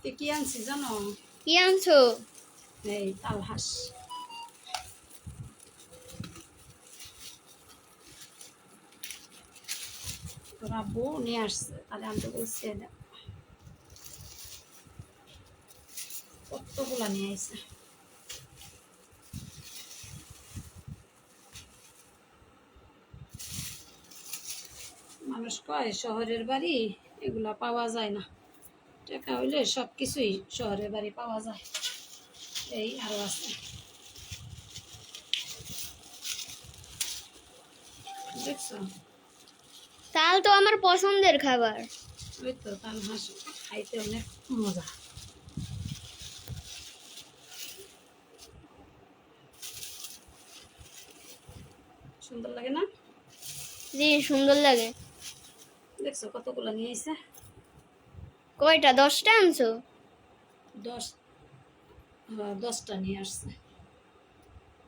আজকে কি আনছি জানো? কি আনছো? এই তালহাঁস। তোর আব্বু নিয়ে আসছে, তাহলে আনতে বলছে। কতগুলা নিয়ে আসছে। মানুষ কয় শহরের বাড়ি এগুলা পাওয়া যায় না, টাকা হইলে সব কিছুই শহরের বাড়ি পাওয়া যায়। এই আরো আছে, দেখছো? তাল তো আমার পছন্দের খাবার। ওই তো তালহাঁস খাইতে অনেক মজা। সুন্দর লাগে না? জি, সুন্দর লাগে। দেখছো কতগুলো নিয়ে এসে? কয়টা? 10টা আনছো? 10টা নিয়ে আসছে।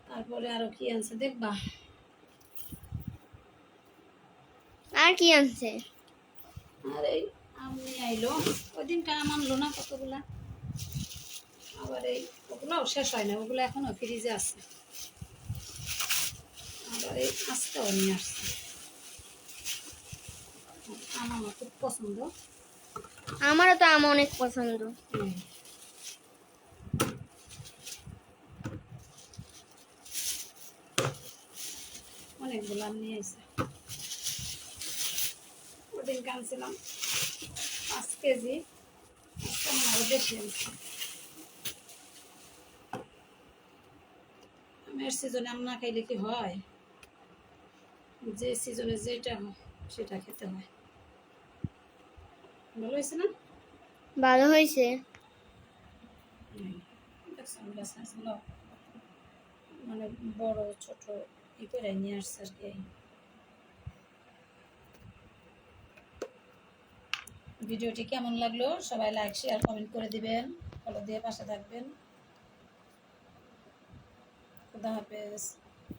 তারপরে আরো কি আনছে দেখবা। আর কি আনছে? আর এই আম নিয়ে আইলো, ওই দিনটা আম আনলো না কতগুলা। আবার এই ওগুলাও শেষ হয় না, ওগুলো এখনো ফ্রিজে আছে। আবার এই আজকেও নিয়ে আসছে। আম আমার খুব পছন্দ। আমারও তো আম অনেক পছন্দ। অনেকগুলো আম নিয়ে এসে ওদিন আনছিলাম 5 কেজি, আজকে আমি আরো বেশি আনছি। আমের সিজনে আম না খাইলে কি হয়? যে সিজনে যেটা হয় সেটা খেতে হয়। ভালো হয়েছে না? ভালো হয়েছে। দেখছো আমরা সাইজগুলো মানে বড় ছোট ই করে নিয়ে আসছে আর কি। ভিডিওটি কেমন লাগলো সবাই লাইক শেয়ার কমেন্ট করে দিবেন, ফলো দিয়ে পাশে থাকবেন। খুদা হাফেজ।